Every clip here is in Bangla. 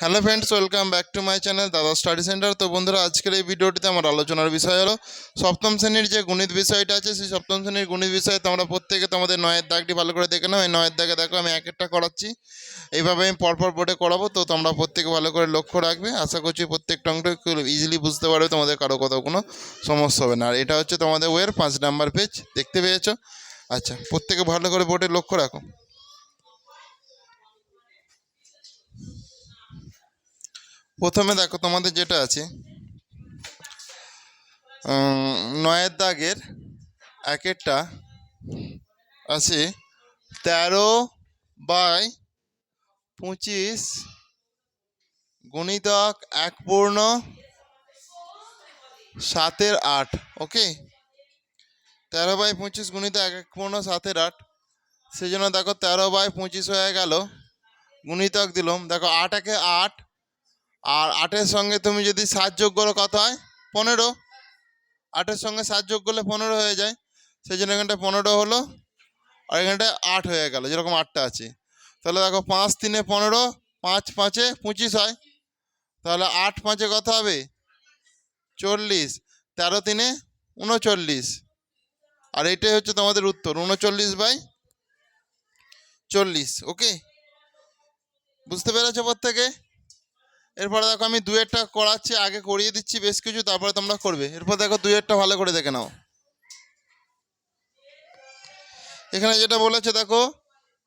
Hello friends, welcome back to my channel দাদা স্টাডি সেন্টার। তো বন্ধুরা, আজকের এই ভিডিওটিতে আমার আলোচনার বিষয় হলো সপ্তম শ্রেণীর যে গণিত বিষয়টা আছে, সেই সপ্তম শ্রেণীর গণিত বিষয়ে তোমরা প্রত্যেকে তোমাদের নয়ের দাগটি ভালো করে দেখে নাও। এই নয়ের দাগে দেখো আমি এক একটা করাচ্ছি, এইভাবে আমি পরপর বোর্ডে করাবো। তো তোমরা প্রত্যেকে ভালো করে লক্ষ্য রাখবে। আশা করছি প্রত্যেকটা অঙ্ক খুব ইজিলি বুঝতে পারবে, তোমাদের কারো কোথাও কোনো সমস্যা হবে না। আর এটা হচ্ছে তোমাদের ওয়ের 5 নাম্বার পেজ, দেখতে পেয়েছো? আচ্ছা, প্রত্যেকে ভালো করে বোর্ডে লক্ষ্য রাখো। প্রথমে দেখো তোমাদের যেটা আছে নয়ের দাগের একেরটা আছে 13/25 গুণিতক 1/7 ওকে, 13/25 গুণিতক 1/7। সেই জন্য দেখো 13/25 হয়ে গেল, গুণিতক দিলাম। দেখো 8 একে 8, আর 8-এর সঙ্গে তুমি যদি 7 যোগ করো কত হয়? 15। 8-এর সঙ্গে 7 যোগ করলে 15 হয়ে যায়। সেই জন্য এখানটা 15 হলো, আর এখানটা 8 হয়ে গেল, যেরকম 8টা আছে। তাহলে দেখো 5 3 15, 5 5 25 হয়। তাহলে 8 5 কত হবে? 40, 13 3 39। আর এটাই হচ্ছে তোমাদের উত্তর, 39/40। ওকে, বুঝতে পেরেছো প্রত্যেকে? এরপরে দেখো আমি দুয়েরটা করাচ্ছি, আগে করিয়ে দিচ্ছি বেশ কিছু, তারপরে তোমরা করবে। এরপর দেখো দুয়েরটা ভালো করে দেখে নাও। এখানে যেটা বলেছে দেখো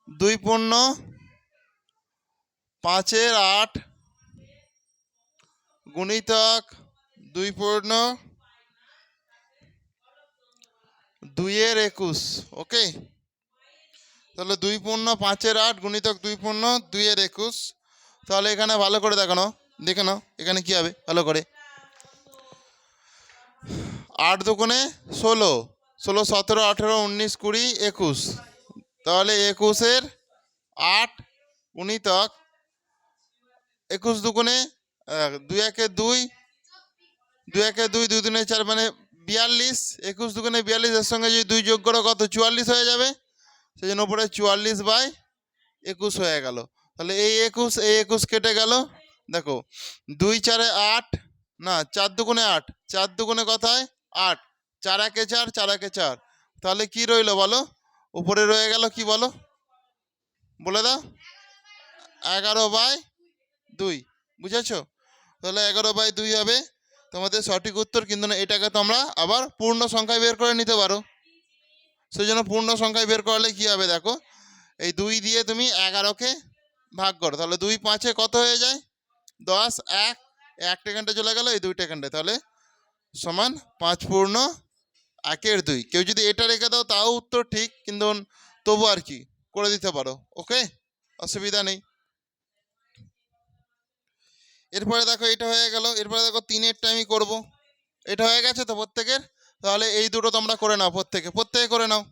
2/5 গুণিতক 2/2 ওকে। তাহলে 2/5 গুণিতক 2/2 তাহলে এখানে ভালো করে দেখে নাও এখানে কি হবে ভালো করে। 8 দুগুণে 16, 16 17 18 19 20 21। তাহলে 21-এর 8 গুণিতক 21 দুগুণে 2 1 2, 2 1 2, 2 2 4 মানে 42। 21 দুগুণে 42, এর সঙ্গে যদি 2 যোগ করো কত? 44 হয়ে যাবে। সেই জন্য উপরে 44/21 হয়ে গেল। তাহলে এই 21 কেটে গেল। দেখো 2 4 8, না 4 দুগুণে 8, 4 দুগুণে কত হয়? 8, 4 1 4, 4 1 4। তাহলে কি রইলো বলো? উপরে রয়ে গেল কি বলো, বলে দাও? 11/2, বুঝেছো? তাহলে 11/2 হবে তোমাদের সঠিক উত্তর। কিন্তু না, এটাকে তোমরা আবার পূর্ণ সংখ্যায় বের করে নিতে পারো। সেই জন্য পূর্ণ সংখ্যায় বের করলে কি হবে দেখো, এই 2 দিয়ে তুমি 11কে ভাগ করো, তাহলে 2 5 কত হয়ে যায়? 10। 1 টেকানটা চলে গেল, এই 2 টেকানটা, তাহলে সমান 5/1/2। কেউ যদি এটা রেখে দাও তাও উত্তর ঠিক, কিন্তু তবু আর কি করে দিতে পারো। ওকে, অসুবিধা নেই। এরপরে দেখো এটা হয়ে গেল। এরপরে দেখো 3-এরটা আমি করবো। এটা হয়ে গেছে তো প্রত্যেকের? তাহলে এই দুটো তোমরা করে নাও, প্রত্যেকে করে নাও।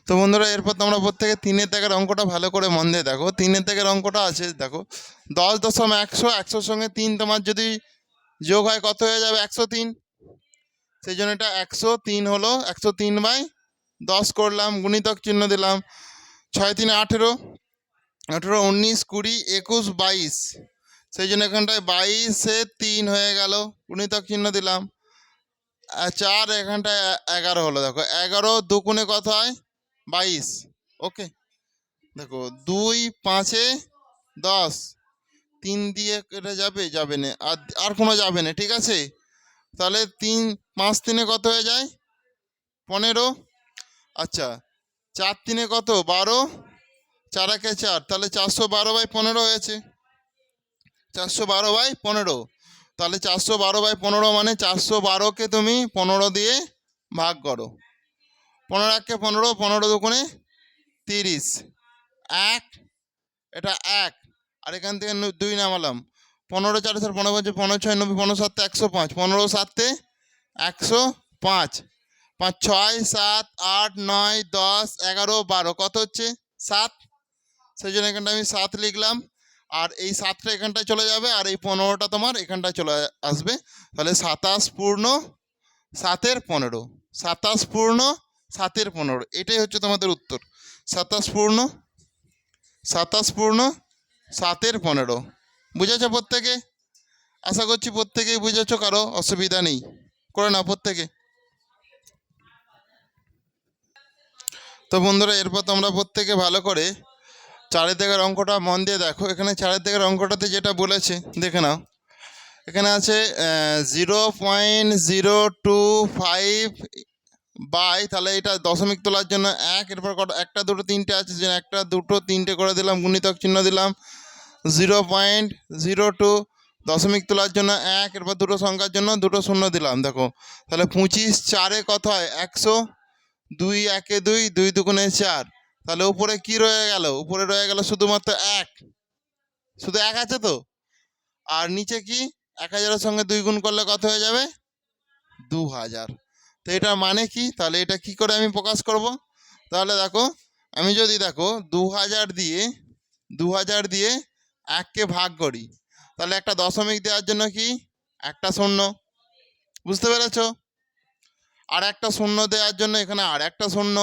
তো বন্ধুরা, এরপর তোমরা প্রত্যেকে 3-এর দাগের অঙ্কটা ভালো করে মন দিয়ে দেখো। 3-এর দাগের অঙ্কটা আছে দেখো 10.100, 100-র সঙ্গে 3 তোমার যদি যোগ হয় কত হয়ে যাবে? 103। সেই জন্য এটা 103 হলো। 103/10 করলাম, গুণিতক চিহ্ন দিলাম। 6 3 18, 18 19 20 21 22। সেই জন্য এখানটায় 22/3 হয়ে গেল, গুণিতক চিহ্ন দিলাম। 4 এখানটায় 11 হলো। দেখো 11 দুগুণে কত হয়? 22। ওকে, দেখো 2 5 10, 3 দিয়ে এটা যাবে না, আর কোনো যাবে না, ঠিক আছে? তাহলে 3 5 3 কত হয়ে যায়? 15। আচ্ছা, 4 3 কত? 12, 4 1 4, তাহলে 412/15 হয়েছে। 412/15। তাহলে 412/15 মানে 412কে তুমি 15 দিয়ে ভাগ করো। 15 1 15, 15 দুগুণে 30, 1, এটা 1, আর এখান থেকে 2 নামালাম। 15 4 4 15 5 15 6 90 15 7 105, 15 7 105, 5 6 7 8 9 10 11 12, কত হচ্ছে? 7। সেই জন্য এখানটা আমি 7 লিখলাম, আর এই 7টা এখানটায় চলে যাবে, আর এই 15টা তোমার এখানটায় চলে আসবে। তাহলে 27 পূর্ণ 7-এর 15, 27 পূর্ণ 7 এর 15, এটাই হচ্ছে তোমাদের উত্তর। 27 পূর্ণ 7 এর 15। বুঝেছো প্রত্যেকে? আশা করছি প্রত্যেকেই বুঝেছো, কারো অসুবিধা নেই। করে নাও প্রত্যেকে। তো বন্ধুরা, এরপর তোমরা প্রত্যেকে ভালো করে 4 দাগের অঙ্কটা মন দিয়ে দেখো। এখানে 4 দাগের অঙ্কটাতে যেটা বলেছে দেখে নাও। এখানে আছে 0.025 বাই, তাহলে এটা দশমিক তোলার জন্য 1, এরপর কত, 1 2 3 আছে, যে 1 2 3 করে দিলাম, গুণিতক চিহ্ন দিলাম। 0.02 দশমিক তোলার জন্য 1, এরপর দুটো সংখ্যার জন্য দুটো শূন্য দিলাম। দেখো তাহলে 25 4-এ কত হয় 100, 2 1-এ 2, 2 2 4। তাহলে উপরে কি রয়ে গেল? উপরে রয়ে গেল শুধুমাত্র 1, শুধু 1 আছে তো। আর নিচে কি 1000-এর সঙ্গে 2 গুণ করলে কত হয়ে যাবে? 2000। তো এটার মানে কি? তাহলে এটা কি করে আমি প্রকাশ করব? তাহলে দেখো, আমি যদি দেখো 2000 দিয়ে 1কে ভাগ করি, তাহলে একটা দশমিক দেওয়ার জন্য কি একটা শূন্য, বুঝতে পেরেছো? আর একটা শূন্য দেওয়ার জন্য এখানে আর একটা শূন্য,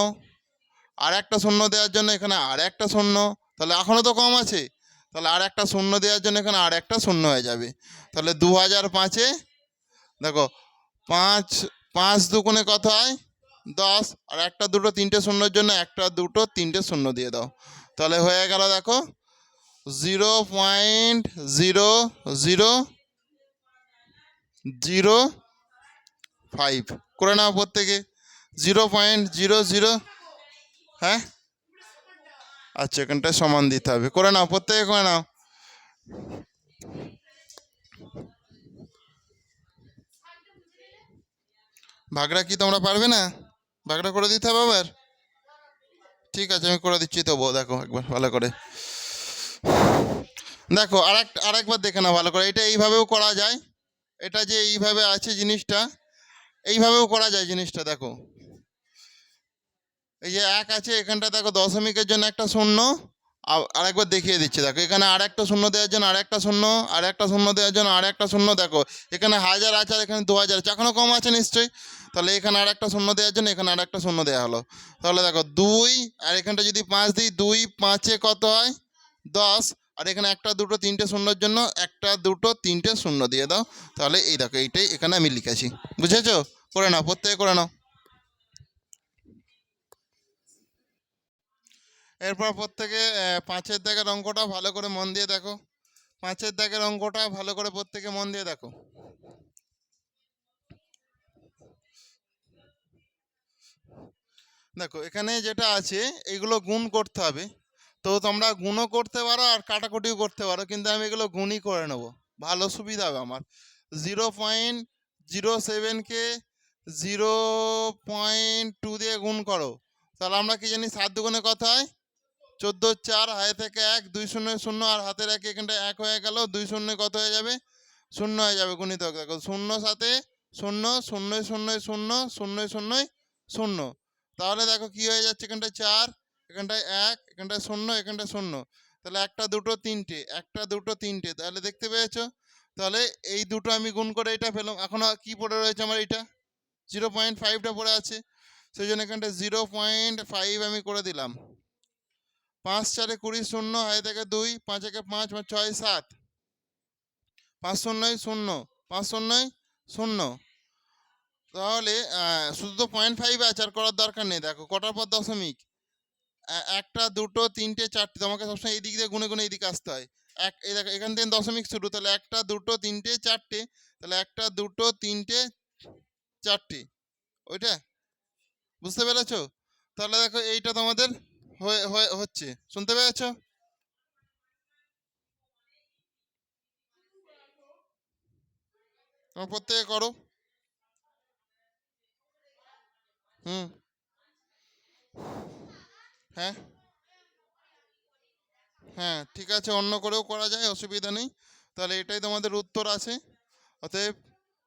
আর একটা শূন্য দেওয়ার জন্য এখানে আর একটা শূন্য, তাহলে এখনো তো কম আছে। তাহলে আর একটা শূন্য দেওয়ার জন্য এখানে আর একটা শূন্য হয়ে যাবে। তাহলে 2005-এ দেখো 5 5 দুগুণে কত হয় 10, আর 1 2 3 শূন্যর জন্য 1 2 3 শূন্য দিয়ে দাও। তাহলে হয়ে গেল দেখো 0.0005। করে নাও প্রত্যেকে 0.00। হ্যাঁ আচ্ছা, এখানটায় সমান দিতে হবে। করে নাও প্রত্যেকে, করে নাও। ভাগটা কি তোমরা পারবে না? ভাগটা করে দিতে হবে আবার? ঠিক আছে, আমি করে দিচ্ছি তবুও। দেখো একবার ভালো করে দেখো, আরেকবার দেখে নাও ভালো করে। এটা এইভাবেও করা যায়, এটা যে এইভাবে আছে জিনিসটা, এইভাবেও করা যায় জিনিসটা। দেখো এই যে 1 আছে, এখানটা দেখো দশমিকের জন্য একটা শূন্য, আরেকবার দেখিয়ে দিচ্ছি। দেখো এখানে আর একটা শূন্য দেওয়ার জন্য আর একটা শূন্য, আর একটা শূন্য দেওয়ার জন্য আর একটা শূন্য। দেখো এখানে 1000 আছে আর এখানে 2000 আছে, এখনো কম আছে নিশ্চয়ই। তাহলে এখানে আর একটা শূন্য দেওয়ার জন্য এখানে আর একটা শূন্য দেওয়া হলো। তাহলে দেখো 2, আর এখানটা যদি 5 দিই, 2 5-এ কত হয় 10, আর এখানে 1 2 3 শূন্যর জন্য 1 2 3 শূন্য দিয়ে দাও। তাহলে এই দেখো এইটাই এখানে আমি লিখেছি। বুঝেছো? করে নাও প্রত্যেকে, করে নাও। এরপর প্রত্যেকে 5-এর দাগের অঙ্কটা ভালো করে মন দিয়ে দেখো। 5-এর দাগের অঙ্কটা ভালো করে প্রত্যেকে মন দিয়ে দেখো। দেখো এখানে যেটা আছে এগুলো গুণ করতে হবে। তো তোমরা গুণও করতে পারো আর কাটাকুটিও করতে পারো, কিন্তু আমি এগুলো গুণই করে নেবো, ভালো সুবিধা হবে আমার। 0.07কে 0.2 দিয়ে গুণ করো, তাহলে আমরা কি জানি 7 দুগুণে কত হয় 14, 4 হাতে থেকে 1, 2 0 0, আর হাতের 1 এখানটা 1 হয়ে গেল, 2 0 কত হয়ে যাবে 0 হয়ে যাবে। গুণিতক দেখো 0 সাথে 0 0 0 0 0 0 0। তাহলে দেখো কি হয়ে যাচ্ছে, এখানটায় 4, এখানটায় 1, এখানটায় 0, এখানটায় 0। তাহলে 1 2 3, 1 2 3, তাহলে দেখতে পেয়েছো? তাহলে এই দুটো আমি গুণ করে এটা পেলাম। এখনো কি পড়ে রয়েছে আমার? এইটা 0.5টা পড়ে আছে, সেই জন্য এখানটা 0.5 আমি করে দিলাম। 5 4 20 0 হাতে থেকে 2, 5 1 5 5 6 7, 5 0 0, 5 0 0। তাহলে শুধু তো 0.5 আছে, আর করার দরকার নেই। দেখো কটার পর দশমিক, 1 2 3 4, তোমাকে সবসময় এই দিক দিয়ে গুনে গুনে এই দিকে আসতে হয়। এই দেখো এখান থেকে দশমিক শুরু, তাহলে 1 2 3 4, তাহলে 1 2 3 4, ওইটা বুঝতে পেরেছো? তাহলে দেখো এইটা তোমাদের হচ্ছে, শুনতে পেরেছো? তোমরা প্রত্যেকে করো। হুম। হ্যাঁ হ্যাঁ ঠিক আছে, অন্য করেও করা যায়, অসুবিধা নেই। তাহলে এটাই তোমাদের উত্তর আছে। অতএব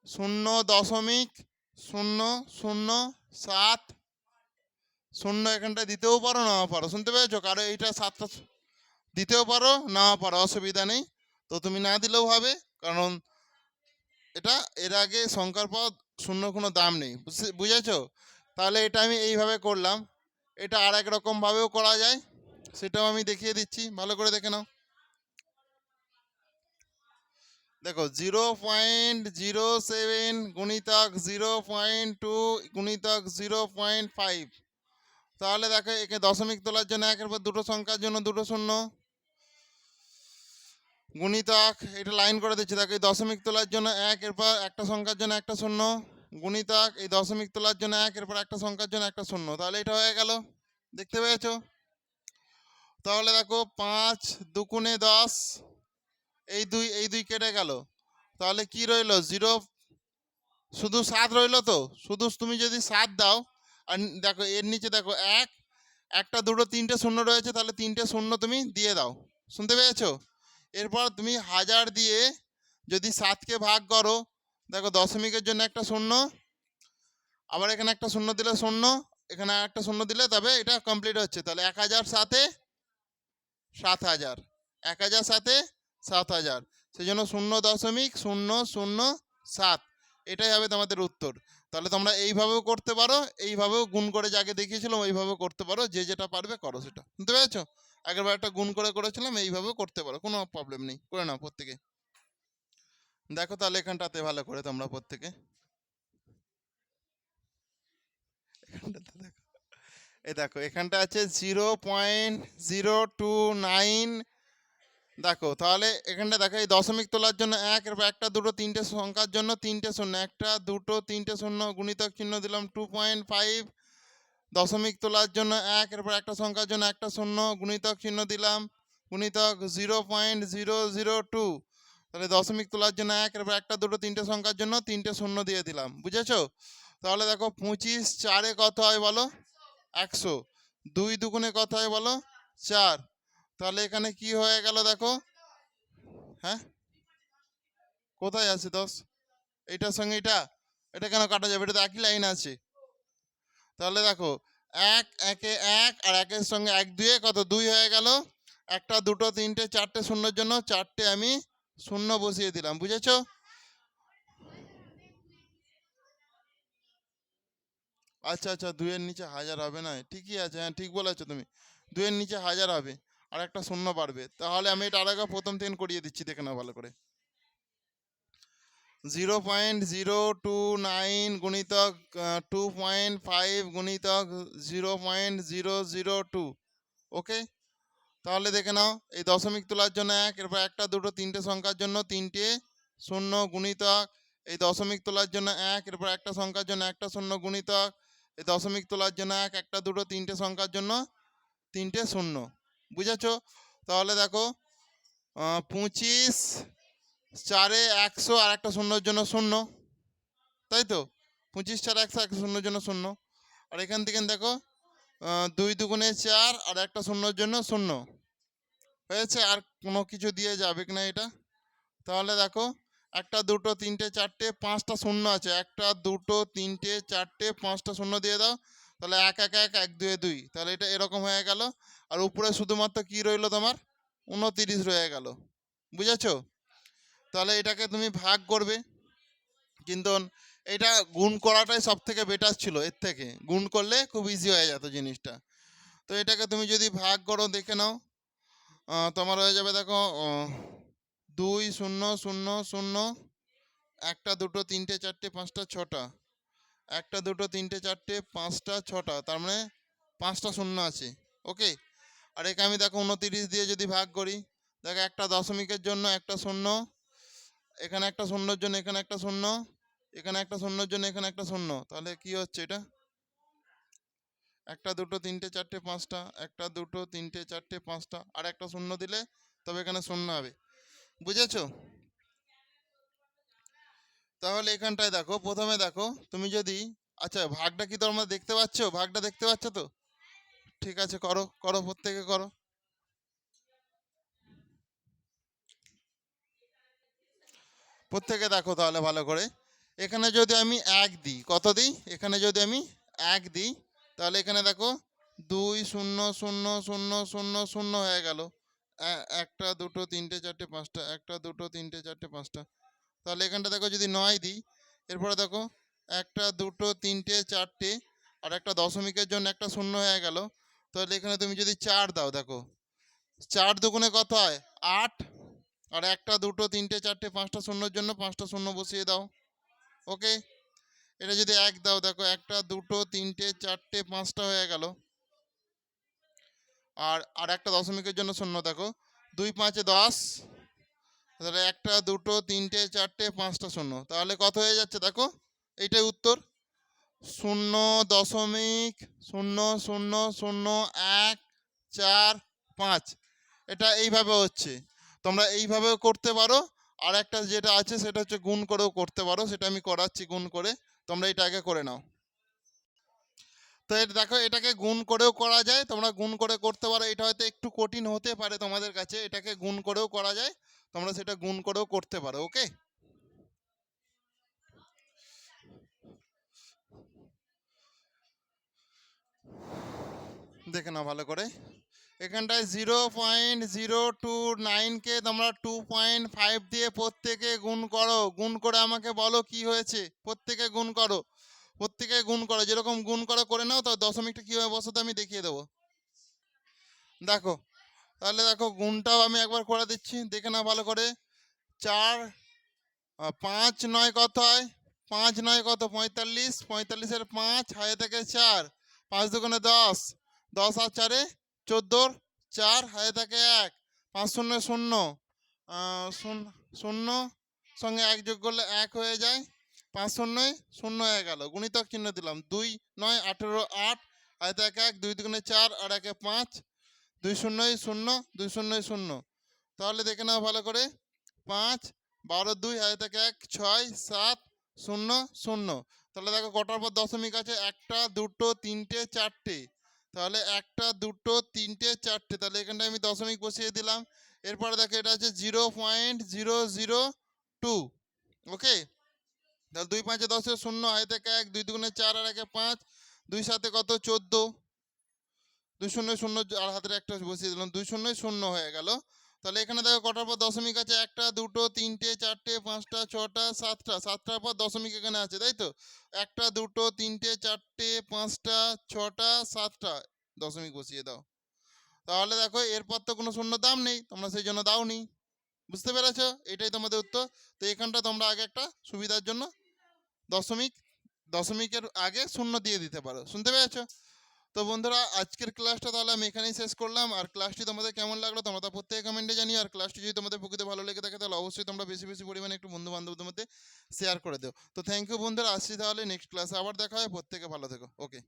0.007 এখানটায় দিতেও পারো, নাও পারো। শুনতে পেয়েছো? কারো এইটা 7টা দিতেও পারো, নাও পারো, অসুবিধা নেই। তো তুমি না দিলেও হবে, কারণ এটা এর আগে সংখ্যার পর শূন্য কোনো দাম নেই। বুঝেছো? তাহলে এটা আমি এইভাবে করলাম। এটা আর এক রকমভাবেও করা যায়, সেটাও আমি দেখিয়ে দিচ্ছি, ভালো করে দেখে নাও। দেখো 0.07 গুণিতক 0.2 গুণিতক 0.5। তাহলে দেখো একে দশমিক তোলার জন্য একের পর দুটো সংখ্যার জন্য দুটো শূন্য গুণিতক, এটা লাইন করে দিচ্ছি। দেখো এই দশমিক তোলার জন্য এক, এরপর একটা সংখ্যার জন্য একটা শূন্য গুণিতক এই দশমিক তোলার জন্য এক, এরপর একটা সংখ্যার জন্য একটা শূন্য। তাহলে এটা হয়ে গেল, দেখতে পেয়েছো? তাহলে দেখো 5 দুগুণে 10, এই দুই কেটে গেল। তাহলে কি রইলো? 0, শুধু 7 রইলো। তো শুধু তুমি যদি 7 দাও, আর দেখো এর নিচে দেখো একটা দুটো তিনটে শূন্য রয়েছে, তাহলে তিনটে শূন্য তুমি দিয়ে দাও। শুনতে পেয়েছো? এরপর তুমি 1000 দিয়ে যদি 7কে ভাগ করো, দেখো দশমিকের জন্য একটা শূন্য, আবার এখানে একটা শূন্য দিলে শূন্য, এখানে একটা শূন্য দিলে, তবে এটা কমপ্লিট হচ্ছে। তাহলে 1000 সাথে 7000, 1000 সাথে 7000, সেই জন্য 0.007, এটাই হবে তোমাদের উত্তর। তাহলে তোমরা এইভাবেও করতে পারো, এইভাবেও গুণ করে যাকে দেখিয়েছিলাম ওইভাবেও করতে পারো, যে যেটা পারবে করো সেটা। বুঝতে পেরেছো? আগেরবার একটা গুণ করে করেছিলাম, এইভাবেও করতে পারো, কোনো প্রবলেম নেই, করে নাও প্রত্যেকে। দেখো তাহলে এখানটাতে ভালো করে তোমরা প্রত্যেকে, এখানটাতে দেখো, এই দেখো এখানটা আছে 0.029। দেখো তাহলে এখানটা দেখো এই দশমিক তোলার জন্য এক, এরপর একটা দুটো তিনটে সংখ্যার জন্য তিনটে শূন্য, একটা দুটো তিনটে শূন্য গুণিতক চিহ্ন দিলাম 2.5। দশমিক তোলার জন্য এক, এরপর একটা সংখ্যার জন্য একটা শূন্য গুণিতক চিহ্ন দিলাম গুণিতক 0.002। তাহলে দশমিক তোলার জন্য এক, এরপর একটা দুটো তিনটে সংখ্যার জন্য তিনটে শূন্য দিয়ে দিলাম। বুঝেছো? তাহলে দেখো 25 4-এ কত হয় বলো? 100। 2 দুগুণে কত হয় বলো? 4। তাহলে এখানে কি হয়ে গেল দেখো? হ্যাঁ, কোথায় আছে 10? এইটার সঙ্গে এটা কেন কাটা যাবে? এটা তো একই লাইন আছে। তাহলে দেখো এক, একে এক, আর একের সঙ্গে এক দুয়ে কত? 2 হয়ে গেল। একটা দুটো তিনটে চারটে শূন্যর জন্য চারটে আমি শূন্য বসিয়ে দিলাম। বুঝেছো? আচ্ছা আচ্ছা, 2-এর নিচে 1000 হবে না, ঠিকই আছে, হ্যাঁ ঠিক বলেছো তুমি, 2-এর নিচে 1000 হবে, আর একটা শূন্য বাড়বে। তাহলে আমি এটা আরেকবার প্রথম থেকে করিয়ে দিচ্ছি, দেখে নাও ভালো করে। 0.029 গুণিতক 2.5 গুণিতক 0.002। ওকে, তাহলে দেখে নাও এই দশমিক তোলার জন্য এক, এরপর একটা দুটো তিনটে সংখ্যার জন্য তিনটে শূন্য গুণিতক এই দশমিক তোলার জন্য এক, এরপর একটা সংখ্যার জন্য একটা শূন্য গুণিতক এই দশমিক তোলার জন্য এক, একটা দুটো তিনটে সংখ্যার জন্য তিনটে শূন্য। বুঝেছো? তাহলে দেখো 25 4-এ 100, আর একটা শূন্যর জন্য শূন্য, তাই তো? 25 4 100, একটা শূন্যর জন্য শূন্য। আর এখান থেকে দেখো 2 দুগুণে 4, আর একটা শূন্যর জন্য শূন্য হয়েছে। আর কোনো কিছু দিয়ে যাবে কিনা এটা? তাহলে দেখো একটা দুটো তিনটে চারটে পাঁচটা শূন্য আছে, একটা দুটো তিনটে চারটে পাঁচটা শূন্য দিয়ে দাও। তাহলে 1 1 1 1 2 2, তাহলে এটা এরকম হয়ে গেল। আর উপরে শুধুমাত্র কি রইলো তোমার? 29 রয়ে গেল। বুঝেছো? তাহলে এটাকে তুমি ভাগ করবে, কিন্তু এটা গুণ করাটাই সব থেকে বেটার ছিল, এর থেকে গুণ করলে খুব ইজি হয়ে যেত জিনিসটা। তো এটাকে তুমি যদি ভাগ করো, দেখে নাও, তোমার হয়ে যাবে দেখো 2 0 0 0, একটা দুটো তিনটে চারটে পাঁচটা ছটা, একটা দুটো তিনটে চারটে পাঁচটা ছটা, তার মানে 5টা শূন্য আছে। ওকে, আর একে আমি দেখো 29 দিয়ে যদি ভাগ করি, দেখো একটা দশমিকের জন্য একটা শূন্য, এখানে একটা শূন্যর জন্য এখানে একটা শূন্য, এখানে একটা শূন্যর জন্য এখানে একটা শূন্য। তাহলে কি হচ্ছে এটা? একটা দুটো তিনটে চারটে পাঁচটা, একটা দুটো তিনটে চারটে পাঁচটা, আর একটা শূন্য দিলে তবে এখানে শূন্য হবে। বুঝেছো? তাহলে এখানটায় দেখো, প্রথমে দেখো তুমি যদি, আচ্ছা ভাগটা কি তোমরা দেখতে পাচ্ছ? ভাগটা দেখতে পাচ্ছ তো? ঠিক আছে, করো করো, প্রত্যেকে করো। প্রত্যেকে দেখো তাহলে ভালো করে। এখানে যদি আমি এক দিই, কত দিই? এখানে যদি আমি এক দিই, তাহলে এখানে দেখো 2 0 0 0 0 0 হয়ে গেল। একটা দুটো তিনটে চারটে পাঁচটা, একটা দুটো তিনটে চারটে পাঁচটা। তাহলে এখানটা দেখো যদি 9 দিই, এরপরে দেখো একটা দুটো তিনটে চারটে, আর একটা দশমিকের জন্য একটা শূন্য হয়ে গেল। তাহলে এখানে তুমি যদি 4 দাও, দেখো 4 দুগুণে কত হয় 8, আর একটা দুটো তিনটে চারটে পাঁচটা শূন্যর জন্য 5টা শূন্য বসিয়ে দাও। ওকে, এটা যদি 1 দাও, দেখো একটা দুটো তিনটে চারটে 5টা হয়ে গেল। আর একটা দশমিকের জন্য শূন্য, দেখো 2 5 10, তাহলে একটা দুটো তিনটে চারটে 5টা শূন্য, তাহলে কত হয়ে যাচ্ছে দেখো, এইটাই উত্তর 0.0000145। এটা এইভাবে হচ্ছে, তোমরা এইভাবেও করতে পারো। আর একটা যেটা আছে সেটা হচ্ছে গুণ করেও করতে পারো, সেটা আমি করাচ্ছি গুণ করে, তোমরা এটা আগে করে নাও। তো এটা দেখো, এটাকে গুণ করেও করা যায়, তোমরা গুণ করে করতে পারো। এটা হয়তো একটু কঠিন হতে পারে তোমাদের কাছে, এটাকে গুণ করেও করা যায়, তোমরা সেটা গুণ করেও করতে পারো। ওকে, দেখে নাও ভালো করে। এখানটায় 0.029কে তোমরা 2.5 দিয়ে প্রত্যেকে গুণ করো। গুণ করে আমাকে বলো কি হয়েছে। প্রত্যেকে গুণ করো, প্রত্যেকে গুণ করো, যেরকম গুণ করে নাও। তো দশমিকটা কীভাবে বসাতে আমি দেখিয়ে দেবো। দেখো, তাহলে দেখো গুণটাও আমি একবার করে দিচ্ছি, দেখে নাও ভালো করে। 4 5 9 কত হয়, 5 9 কত 45, 45-এর 5 হাতে থেকে 4, 5 দুগুণে 10, 10 আর 4-এ 14, 4 হাতে থেকে 1, 5 শূন্য 0, 0 সঙ্গে 1 যোগ করলে 1 হয়ে যায়, 5 শূন্যই 0 হয়ে গেল। গুণিতক চিহ্ন দিলাম, 2 9 18 8 হাতে থেকে 1, 2 দুগুণে 4 আর 1-এ 5, 2 শূন্যই 0, 2 শূন্যই 0। তাহলে দেখে নাও ভালো করে, 5 12 2 হাতে থেকে 1 6 7 0 0। তাহলে দেখো কটার পর দশমিক আছে, একটা দুটো তিনটে চারটে, তাহলে একটা দুটো তিনটে চারটে, তাহলে এখানটায় আমি দশমিক বসিয়ে দিলাম। এরপরে দেখো এটা আছে 0.002। ওকে, তাহলে 2 5 10 0 হাতে থেকে 1, 2 দুগুণে 4 আর 1-এ 5, 2 7 কত 14, 2 শূন্য 0 আর হাতের একটা বসিয়ে দিলাম, 2 শূন্য 0 হয়ে গেল। তাহলে এখানে দেখো কটার পর দশমিক আছে, একটা দুটো তিনটে চারটে পাঁচটা ছটা সাতটা, সাতটার পর দশমিক এখানে আছে, তাই তো। একটা দুটো তিনটে চারটে পাঁচটা ছটা সাতটা, দশমিক বসিয়ে দাও। তাহলে দেখো এরপর তো কোনো শূন্য দাম নেই, তোমরা সেই জন্য দাওনি। বুঝতে পেরেছো, এটাই তোমাদের উত্তর। তো এখানটা তোমরা আগে একটা সুবিধার জন্য দশমিকের আগে শূন্য দিয়ে দিতে পারো। শুনতে পেরেছো? তো বন্ধুরা, আজকের ক্লাসটা তাহলে আমি এখানেই শেষ করলাম। আর ক্লাসটি তোমাদের কেমন লাগলো তোমরা তা প্রত্যেকে কমেন্টে জানিও। আর ক্লাসটি যদি তোমাদের প্রকৃতি ভালো লেগে থাকে তাহলে অবশ্যই তোমরা বেশি বেশি পরিমাণে একটু বন্ধু বান্ধবদের মধ্যে শেয়ার করে দিও। তো থ্যাংক ইউ বন্ধুরা, আসছি তাহলে নেক্সট ক্লাসে আবার দেখা হয়। প্রত্যেকে ভালো থেকো। ওকে।